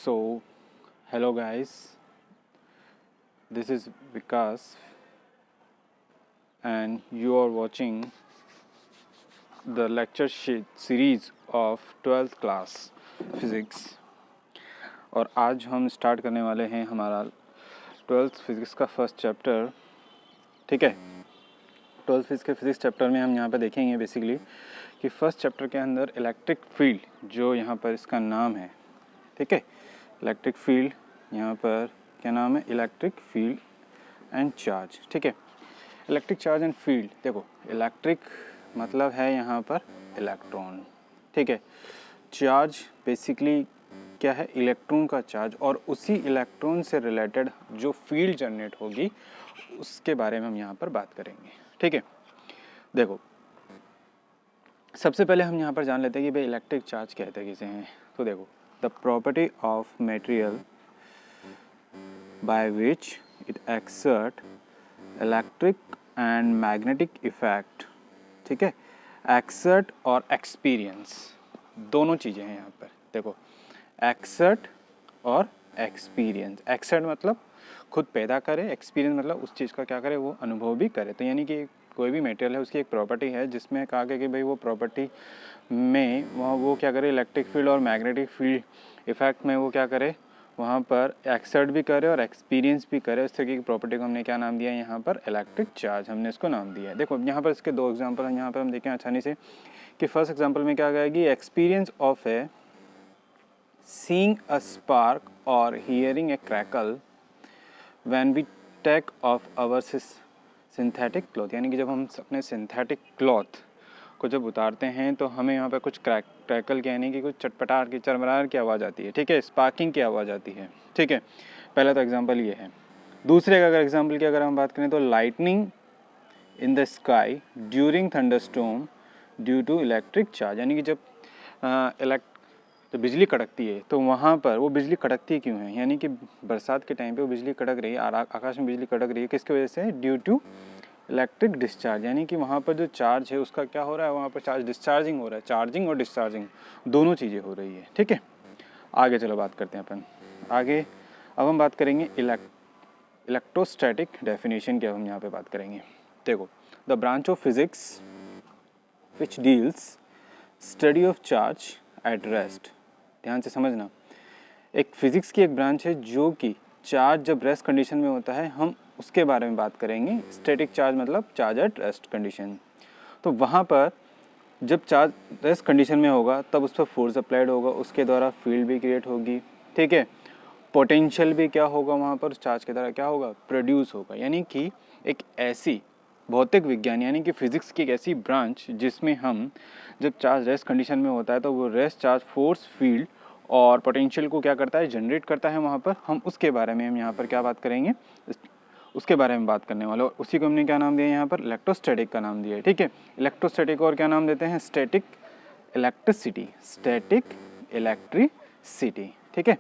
So, hello guys, this is Vikas and you are watching the lecture sheet series of 12th class physics। और आज हम start करने वाले हैं हमारा 12th फिज़िक्स का फर्स्ट चैप्टर। ठीक है, 12th फिज़िक्स के फिज़िक्स चैप्टर में हम यहाँ पर देखेंगे बेसिकली कि फर्स्ट चैप्टर के अंदर इलेक्ट्रिक फील्ड जो यहाँ पर इसका नाम है, ठीक है, इलेक्ट्रिक फील्ड यहाँ पर क्या नाम है, इलेक्ट्रिक फील्ड एंड चार्ज। ठीक है, इलेक्ट्रिक चार्ज एंड फील्ड। देखो, इलेक्ट्रिक मतलब है यहाँ पर इलेक्ट्रॉन, ठीक है, चार्ज बेसिकली क्या है, इलेक्ट्रॉन का चार्ज, और उसी इलेक्ट्रॉन से रिलेटेड जो फील्ड जनरेट होगी उसके बारे में हम यहाँ पर बात करेंगे। ठीक है, देखो सबसे पहले हम यहाँ पर जान लेते हैं कि भाई इलेक्ट्रिक चार्ज कहते हैं किसे हैं। तो देखो, the property of material by which it exert electric and magnetic effect. ठीक है, एक्सर्ट और एक्सपीरियंस दोनों चीज़ें हैं यहाँ पर। देखो, एक्सर्ट और एक्सपीरियंस। एक्सर्ट मतलब खुद पैदा करे, एक्सपीरियंस मतलब उस चीज़ का क्या करे, वो अनुभव भी करे। तो यानी कि कोई भी मटेरियल है उसकी एक प्रॉपर्टी है जिसमें कहा गया कि भाई वो प्रॉपर्टी में वो क्या करे, इलेक्ट्रिक फील्ड और मैग्नेटिक फील्ड इफेक्ट में वो क्या करे, वहाँ पर एक्सर्ट भी करे और एक्सपीरियंस भी करे। उस तरीके की प्रॉपर्टी को हमने क्या नाम दिया है यहाँ पर, इलेक्ट्रिक चार्ज, हमने इसको नाम दिया है। देखो यहाँ पर इसके दो एग्जांपल हैं, यहाँ पर हम देखें आसानी से कि फर्स्ट एग्जांपल में क्या कहा कि experience of a seeing a spark और hearing a crackle when we take off our synthetic cloth. यानी कि जब हम अपने सिंथेटिक क्लॉथ को जब उतारते हैं तो हमें यहाँ पर कुछ क्रैकल के यानी कि कुछ चटपटाहट की, चरमराहट की आवाज़ आती है। ठीक है, स्पार्किंग की आवाज़ आती है। ठीक है, पहला तो एग्जांपल ये है। दूसरे का अगर एग्जांपल की अगर हम बात करें तो lightning in the sky during thunderstorm due to electric charge. यानी कि जब तो बिजली कड़कती है तो वहाँ पर वो बिजली कड़कती क्यों है, यानी कि बरसात के टाइम पे वो बिजली कड़क रही है, आकाश में बिजली कड़क रही है, किसकी वजह से, ड्यू टू इलेक्ट्रिक डिस्चार्ज। यानी कि वहाँ पर जो चार्ज है उसका क्या हो रहा है, वहाँ पर चार्ज डिस्चार्जिंग हो रहा है, चार्जिंग और डिस्चार्जिंग दोनों चीज़ें हो रही है। ठीक है, आगे चलो बात करते हैं अपन आगे। अब हम बात करेंगे इलेक्ट्रोस्टैटिक डेफिनेशन की। अब हम यहाँ पे बात करेंगे। देखो, the branch of physics which deals study of charge at rest. ध्यान से समझना, एक फिजिक्स की एक ब्रांच है जो कि चार्ज जब रेस्ट कंडीशन में होता है हम उसके बारे में बात करेंगे। स्टैटिक चार्ज मतलब चार्ज एट रेस्ट कंडीशन। तो वहाँ पर जब चार्ज रेस्ट कंडीशन में होगा तब उस पर फोर्स अप्लाइड होगा, उसके द्वारा फील्ड भी क्रिएट होगी। ठीक है, पोटेंशियल भी क्या होगा वहाँ पर, चार्ज के द्वारा क्या होगा, प्रोड्यूस होगा। यानी कि एक ऐसी भौतिक विज्ञान यानी कि फिजिक्स की एक ऐसी ब्रांच जिसमें हम जब चार्ज रेस्ट कंडीशन में होता है तो वो रेस्ट चार्ज फोर्स, फील्ड और पोटेंशियल को क्या करता है, जनरेट करता है वहाँ पर। हम उसके बारे में हम यहाँ पर क्या बात करेंगे, उसके बारे में बात करने वाले। और उसी को हमने क्या नाम दिया यहाँ पर, इलेक्ट्रोस्टैटिक का नाम दिया है। ठीक है, इलेक्ट्रोस्टैटिक और क्या नाम देते हैं, स्टैटिक इलेक्ट्रिसिटी, स्टैटिक इलेक्ट्रिसिटी। ठीक है,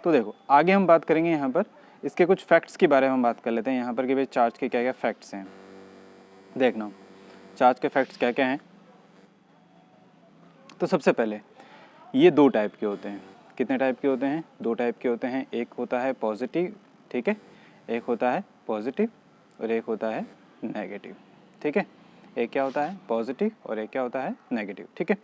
तो देखो आगे हम बात करेंगे यहाँ पर इसके कुछ फैक्ट्स के बारे में हम बात कर लेते हैं यहाँ पर कि भाई चार्ज के क्या क्या फैक्ट्स हैं। देखना, चार्ज के फैक्ट्स क्या क्या हैं। तो सबसे पहले ये दो टाइप के होते हैं। कितने टाइप के होते हैं, दो टाइप के होते हैं। एक होता है पॉजिटिव, ठीक है, एक होता है पॉजिटिव और एक होता है नेगेटिव। ठीक है, एक क्या होता है पॉजिटिव और एक क्या होता है नेगेटिव। ठीक है,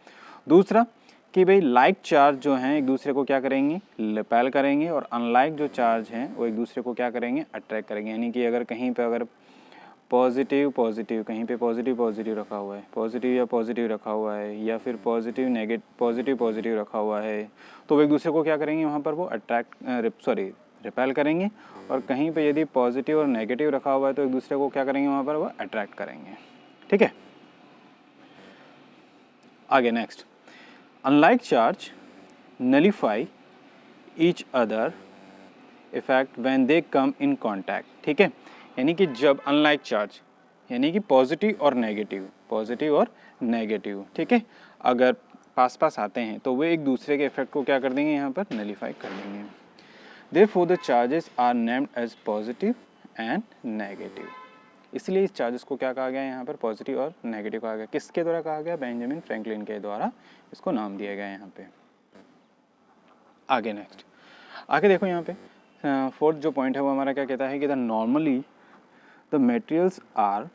दूसरा कि भाई लाइक चार्ज जो हैं एक दूसरे को क्या करेंगे, रिपेल करेंगे, और अनलाइक जो चार्ज हैं वो एक दूसरे को क्या करेंगे, अट्रैक्ट करेंगे। यानी कि अगर कहीं पे अगर पॉजिटिव पॉजिटिव, कहीं पे पॉजिटिव पॉजिटिव रखा हुआ है, पॉजिटिव या पॉजिटिव रखा हुआ है, या फिर पॉजिटिव नेगेटिव पॉजिटिव पॉजिटिव रखा हुआ है, तो वो एक दूसरे को क्या करेंगे वहाँ पर, वो रिपेल करेंगे। और कहीं पे यदि पॉजिटिव और नेगेटिव रखा हुआ है तो एक दूसरे को क्या करेंगे वहाँ पर, वो अट्रैक्ट करेंगे। ठीक है, आगे next, unlike charge nullify each other effect when they come in contact. ठीक है, यानी कि जब अनलाइक चार्ज यानी कि पॉजिटिव और नेगेटिव, पॉजिटिव और नेगेटिव, ठीक है, अगर पास पास आते हैं तो वे एक दूसरे के इफेक्ट को क्या कर देंगे, यहाँ पर नलिफाई कर देंगे। Therefore the charges are named as positive and negative. इसलिए इस चार्जेस को क्या कहा गया यहाँ पर, पॉजिटिव और नेगेटिव कहा गया। किसके द्वारा कहा गया, बेंजामिन फ्रैंकलिन के द्वारा इसको नाम दिया गया यहाँ पे। आगे नेक्स्ट, आगे देखो यहाँ पे फोर्थ जो पॉइंट है वो हमारा क्या कहता है कि the normally the materials are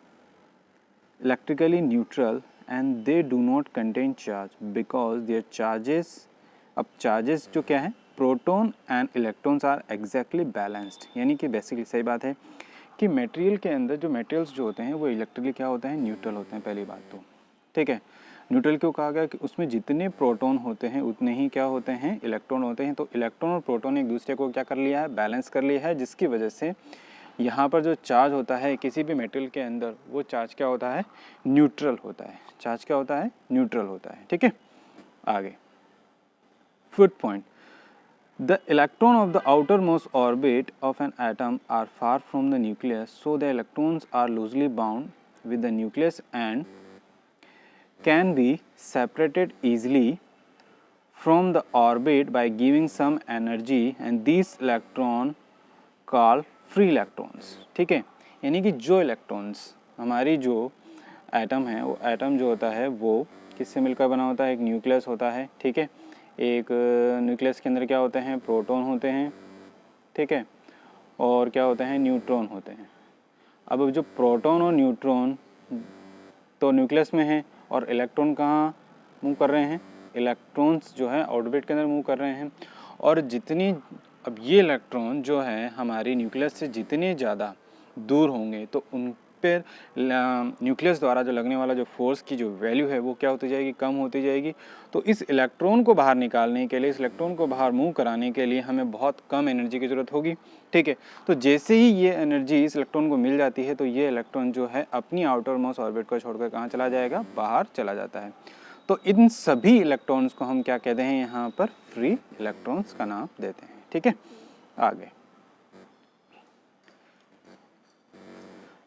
electrically neutral and they do not contain charge because their charges, अब चार्जेस जो क्या है, proton and electrons are exactly balanced, यानी कि बेसिकली सही बात है कि मटेरियल के अंदर जो मटेरियल्स जो होते हैं वो इलेक्ट्रिकली क्या होते हैं, न्यूट्रल होते हैं। पहली बात तो ठीक है, न्यूट्रल क्यों कहा गया कि उसमें जितने प्रोटॉन होते हैं उतने ही क्या होते हैं, इलेक्ट्रॉन होते हैं। तो इलेक्ट्रॉन और प्रोटॉन एक दूसरे को क्या कर लिया है, बैलेंस कर लिया है, जिसकी वजह से यहाँ पर जो चार्ज होता है किसी भी मेटेरियल के अंदर वो चार्ज क्या होता है, न्यूट्रल होता है। चार्ज क्या होता है, न्यूट्रल होता है। ठीक है, आगे fifth point, the electron of the outermost orbit of an atom are far from the nucleus, so the electrons are loosely bound with the nucleus and can be separated easily from the orbit by giving some energy, and these electron called free electrons। ठीक है, यानी कि जो electrons हमारी जो atom है, वो atom जो होता है वो किससे मिलकर बना होता है, एक न्यूक्लियस होता है। ठीक है, एक न्यूक्लियस के अंदर क्या होते हैं, प्रोटॉन होते हैं। ठीक है, और क्या होते हैं, न्यूट्रॉन होते हैं। अब जो प्रोटॉन और न्यूट्रॉन तो न्यूक्लियस में है और इलेक्ट्रॉन कहाँ मूव कर रहे हैं, इलेक्ट्रॉन्स जो है ऑर्बिट के अंदर मूव कर रहे हैं। और जितनी, अब ये इलेक्ट्रॉन जो है हमारी न्यूक्लियस से जितने ज़्यादा दूर होंगे तो उन पर न्यूक्लियस द्वारा जो लगने वाला जो फोर्स की जो वैल्यू है वो क्या होती जाएगी, कम होती जाएगी। तो इस इलेक्ट्रॉन को बाहर निकालने के लिए, इस इलेक्ट्रॉन को बाहर मूव कराने के लिए हमें बहुत कम एनर्जी की ज़रूरत होगी। ठीक है, तो जैसे ही ये एनर्जी इस इलेक्ट्रॉन को मिल जाती है तो ये इलेक्ट्रॉन जो है अपनी आउटर मोस्ट ऑर्बिट को छोड़कर कहाँ चला जाएगा, बाहर चला जाता है। तो इन सभी इलेक्ट्रॉन्स को हम क्या कहते हैं, यहाँ पर फ्री इलेक्ट्रॉन्स का नाम देते हैं। ठीक है,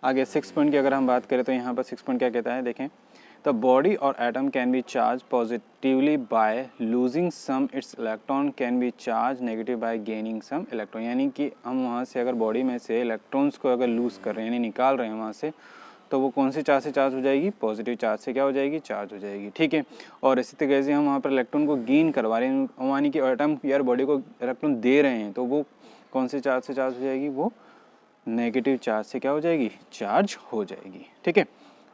आगे 6 पॉइंट की अगर हम बात करें तो यहाँ पर 6 पॉइंट क्या कहता है, देखें, द बॉडी और atom can be charge positively by losing some its electron can be charge negative by gaining some electron, यानी कि हम वहाँ से अगर बॉडी में से इलेक्ट्रॉन्स को अगर लूज़ कर रहे हैं यानी निकाल रहे हैं वहाँ से, तो वो कौन से चार्ज से चार्ज हो जाएगी, पॉजिटिव चार्ज से क्या हो जाएगी, चार्ज हो जाएगी। ठीक है, और इसी तरीके से हम वहाँ पर इलेक्ट्रॉन को गेन करवा रहे हैं, यानी कि एटम यार बॉडी को इलेक्ट्रॉन दे रहे हैं, तो वो कौन से चार्ज से चार्ज हो जाएगी, वो नेगेटिव चार्ज से क्या हो जाएगी, चार्ज हो जाएगी। ठीक है,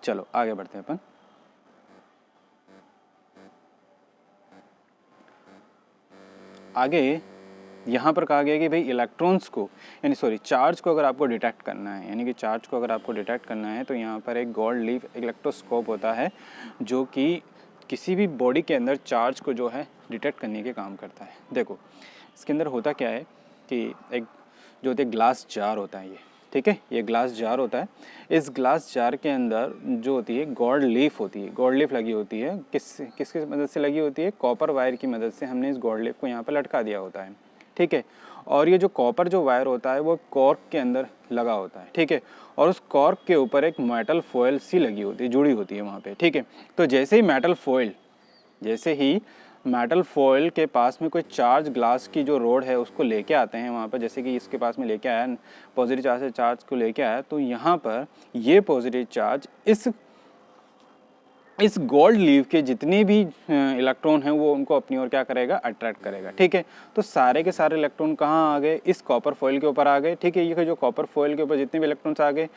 चलो आगे बढ़ते हैं अपन। आगे यहाँ पर कहा गया कि भाई इलेक्ट्रॉन्स को यानी सॉरी चार्ज को अगर आपको डिटेक्ट करना है, यानी कि चार्ज को अगर आपको डिटेक्ट करना है तो यहाँ पर एक गोल्ड लीफ इलेक्ट्रोस्कोप होता है जो कि किसी भी बॉडी के अंदर चार्ज को जो है डिटेक्ट करने के काम करता है। देखो इसके अंदर होता क्या है कि एक जो होते ग्लास जार होता है ये, ठीक है, ये ग्लास जार होता है। इस ग्लास जार के अंदर जो होती है गोल्ड लीफ होती है, गोल्ड लीफ लगी होती है। किसकी मदद से लगी होती है, कॉपर वायर की मदद से हमने इस गोल्ड लीफ को यहाँ पर लटका दिया होता है। ठीक है, और ये जो कॉपर जो वायर होता है वो कॉर्क के अंदर लगा होता है। ठीक है, और उस कॉर्क के ऊपर एक मेटल फॉयल सी लगी होती है, जुड़ी होती है वहाँ पे। ठीक है, तो जैसे ही मेटल फॉयल के पास में कोई चार्ज ग्लास की जो रोड है उसको लेके आते हैं वहाँ पर, जैसे कि इसके पास में लेके आया पॉजिटिव चार्ज से चार्ज को लेके आया, तो यहाँ पर ये पॉजिटिव चार्ज इस गोल्ड लीफ के जितने भी इलेक्ट्रॉन हैं वो उनको अपनी ओर क्या करेगा, अट्रैक्ट करेगा। ठीक है, तो सारे के सारे इलेक्ट्रॉन कहाँ आ गए, इस कॉपर फॉइल के ऊपर आ गए। ठीक है, ये जो कॉपर फॉइल के ऊपर जितने भी इलेक्ट्रॉन्स आ गए,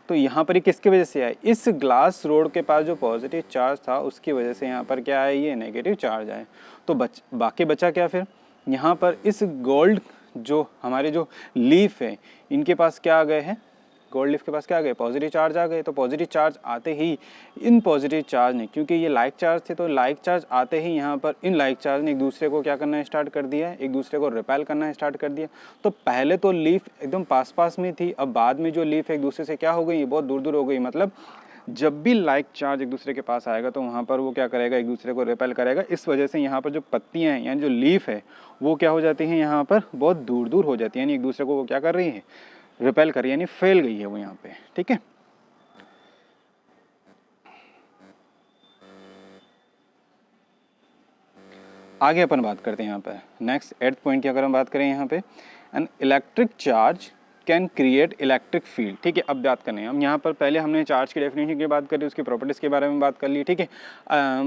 तो यहाँ पर ये किसकी वजह से आए, इस ग्लास रोड के पास जो पॉजिटिव चार्ज था उसकी वजह से यहाँ पर क्या आए, ये नेगेटिव चार्ज आए। तो बाकी बचा क्या फिर, यहाँ पर इस गोल्ड जो हमारे जो लीफ है इनके पास क्या आ गए हैं, गोल्ड लीफ के पास क्या आ गए, पॉजिटिव चार्ज आ गए। तो पॉजिटिव चार्ज आते ही इन पॉजिटिव चार्ज ने, क्योंकि ये लाइक चार्ज थे, तो लाइक चार्ज आते ही यहाँ पर इन लाइक चार्ज ने एक दूसरे को क्या करना स्टार्ट कर दिया, एक दूसरे को रिपेल करना स्टार्ट कर दिया। तो पहले तो लीफ एकदम पास में थी, अब बाद में जो लीफ एक दूसरे से क्या हो गई, बहुत दूर हो गई। मतलब जब भी लाइक चार्ज एक दूसरे के पास आएगा तो वहाँ पर वो क्या करेगा, एक दूसरे को रिपेल करेगा। इस वजह से यहाँ पर जो पत्तियाँ हैं यानी जो लीफ है वो क्या हो जाती हैं, यहाँ पर बहुत दूर हो जाती है, यानी एक दूसरे को वो क्या कर रही है, रिपेल कर, यानी फैल गई है वो यहाँ पे। ठीक है, आगे अपन बात करते हैं यहाँ पर नेक्स्ट 8th पॉइंट की अगर हम बात करें यहाँ पे, an electric charge can create electric field. ठीक है, अब बात करने हैं हम यहाँ पर, पहले हमने चार्ज की डेफिनेशन की बात करी, उसकी प्रॉपर्टीज़ के बारे में बात कर ली। ठीक है,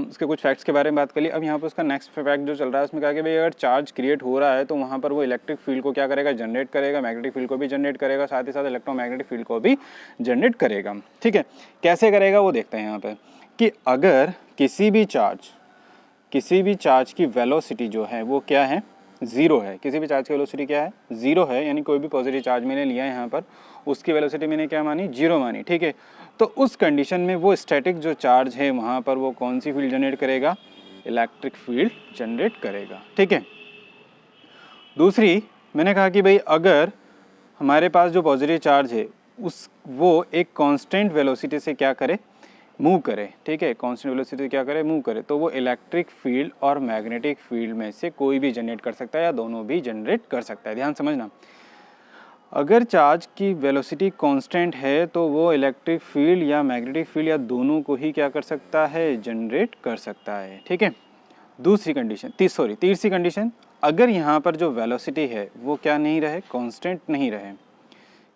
उसके कुछ फैक्ट्स के बारे में बात कर ली। अब यहाँ पर उसका नेक्स्ट फैक्ट जो चल रहा है उसमें कहा कि भाई अगर चार्ज क्रिएट हो रहा है तो वहाँ पर वो इलेक्ट्रिक फील्ड को क्या करेगा, जनरेट करेगा, मैग्नेटिक फील्ड को भी जनरेट करेगा, साथ ही साथ इलेक्ट्रोमैग्नेटिक फील्ड को भी जनरेट करेगा। ठीक है, कैसे करेगा वो देखते हैं यहाँ पर, कि अगर किसी भी चार्ज की वेलोसिटी जो है वो क्या है, ज़ीरो है। किसी भी चार्ज की वेलोसिटी क्या है, ज़ीरो है, यानी कोई भी पॉजिटिव चार्ज मैंने लिया है यहाँ पर, उसकी वेलोसिटी मैंने क्या मानी, जीरो मानी। ठीक है, तो उस कंडीशन में वो स्टैटिक जो चार्ज है वहाँ पर वो कौन सी फील्ड जनरेट करेगा, इलेक्ट्रिक फील्ड जनरेट करेगा। ठीक है, दूसरी मैंने कहा कि भाई अगर हमारे पास जो पॉजिटिव चार्ज है वो एक कांस्टेंट वेलोसिटी से क्या करे, मूव करे। ठीक है, कांस्टेंट वेलोसिटी क्या करे, मूव करे, तो वो इलेक्ट्रिक फील्ड और मैग्नेटिक फील्ड में से कोई भी जनरेट कर सकता है या दोनों भी जनरेट कर सकता है। ध्यान समझना, अगर चार्ज की वेलोसिटी कांस्टेंट है तो वो इलेक्ट्रिक फील्ड या मैग्नेटिक फील्ड या दोनों को ही क्या कर सकता है, जनरेट कर सकता है। ठीक है, दूसरी कंडीशन, तीसरी कंडीशन, अगर यहाँ पर जो वेलोसिटी है वो क्या नहीं रहे, कांस्टेंट नहीं रहे,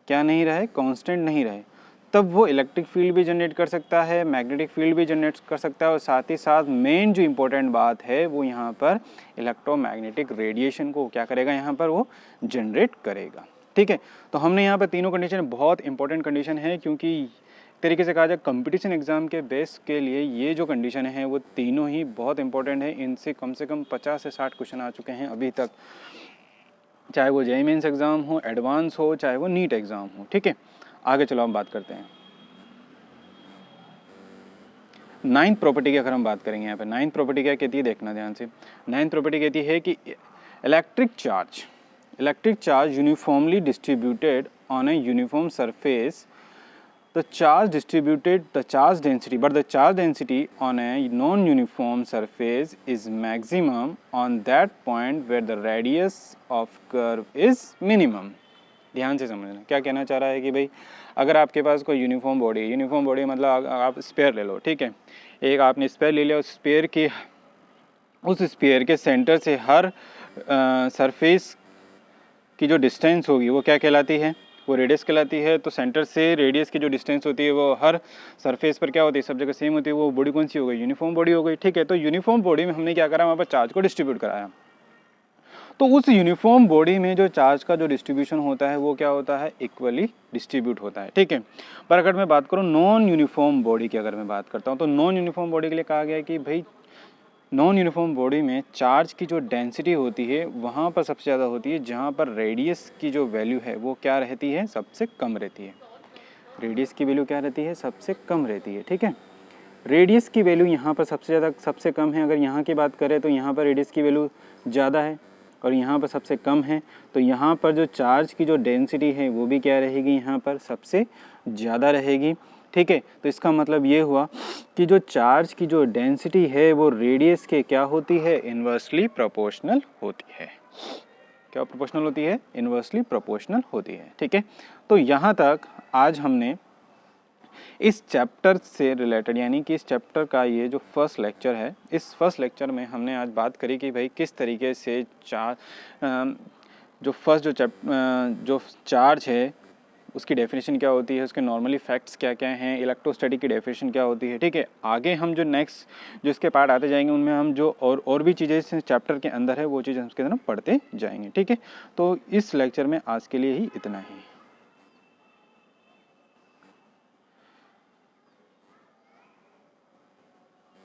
क्या नहीं रहे, कांस्टेंट नहीं रहे, तब वो इलेक्ट्रिक फील्ड भी जनरेट कर सकता है, मैग्नेटिक फील्ड भी जनरेट कर सकता है, और साथ ही साथ मेन जो इम्पोर्टेंट बात है वो यहाँ पर इलेक्ट्रोमैग्नेटिक रेडिएशन को क्या करेगा, यहाँ पर वो जनरेट करेगा। ठीक है, तो हमने यहाँ पर तीनों कंडीशन, बहुत इंपॉर्टेंट कंडीशन है, क्योंकि तरीके से कहा जाए कंपटीशन एग्जाम के बेस के लिए ये जो कंडीशन है वो तीनों ही बहुत इंपॉर्टेंट है। इनसे कम से कम 50 से 60 क्वेश्चन आ चुके हैं अभी तक, चाहे वो जेईई मेंस एग्जाम हो, एडवांस हो, चाहे वो नीट एग्जाम हो। ठीक है, आगे चलो हम बात करते हैं नाइन्थ प्रॉपर्टी की। अगर हम बात करेंगे यहाँ पे नाइन्थ प्रॉपर्टी क्या कहती है, देखना ध्यान से। नाइन्थ प्रॉपर्टी कहती है कि electric charge uniformly distributed on a uniform surface, the charge density on a non-uniform surface is maximum on that point where the radius of curve is minimum। ध्यान से समझना क्या कहना चाह रहा है कि भाई अगर आपके पास कोई यूनिफॉर्म बॉडी मतलब आप स्पेयर ले लो। ठीक है, एक आपने स्पेयर ले लिया, उस स्पेयर के सेंटर से हर सरफेस की जो डिस्टेंस होगी वो क्या कहलाती है, वो रेडियस कहलाती है। तो सेंटर से रेडियस की जो डिस्टेंस होती है वो हर सरफेस पर क्या होती है, सब जगह सेम होती है, वो बॉडी कौन सी हो गई, यूनिफॉर्म बॉडी हो गई। ठीक है, तो यूनिफॉर्म बॉडी में हमने क्या करा, वहाँ पर चार्ज को डिस्ट्रीब्यूट कराया। तो उस यूनिफॉर्म बॉडी में जो चार्ज का जो डिस्ट्रीब्यूशन होता है वो क्या होता है, इक्वली डिस्ट्रीब्यूट होता है। ठीक है, पर अगर मैं बात करूँ नॉन यूनिफॉर्म बॉडी की, अगर मैं बात करता हूँ तो नॉन यूनिफॉर्म बॉडी के लिए कहा गया है कि भाई नॉन यूनिफॉर्म बॉडी में चार्ज की जो डेंसिटी होती है वहाँ पर सबसे ज़्यादा होती है जहाँ पर रेडियस की जो वैल्यू है वो क्या रहती है, सबसे कम रहती है। रेडियस की वैल्यू क्या रहती है, सबसे कम रहती है। ठीक है, रेडियस की वैल्यू यहाँ पर सबसे कम है। अगर यहाँ की बात करें तो यहाँ पर रेडियस की वैल्यू ज़्यादा है और यहाँ पर सबसे कम है, तो यहाँ पर जो चार्ज की जो डेंसिटी है वो भी क्या रहेगी, यहाँ पर सबसे ज़्यादा रहेगी। ठीक है, तो इसका मतलब ये हुआ कि जो चार्ज की जो डेंसिटी है वो रेडियस के क्या होती है, इन्वर्सली प्रोपोर्शनल होती है। क्या प्रोपोर्शनल होती है, इन्वर्सली प्रोपोर्शनल होती है। ठीक है, तो यहाँ तक आज हमने इस चैप्टर से रिलेटेड, यानी कि इस चैप्टर का ये जो फर्स्ट लेक्चर है, इस फर्स्ट लेक्चर में हमने आज बात करी कि भाई किस तरीके से जो चार्ज है उसकी डेफिनेशन क्या होती है, उसके नॉर्मली फैक्ट्स क्या क्या हैं, इलेक्ट्रोस्टैटिक की डेफिनेशन क्या होती है। ठीक है, आगे हम जो नेक्स्ट जो इसके पार्ट आते जाएंगे उनमें हम जो और भी चीज़ें इस चैप्टर के अंदर है वो चीज़ें हम उसके अंदर पढ़ते जाएंगे। ठीक है, तो इस लेक्चर में आज के लिए ही इतना ही।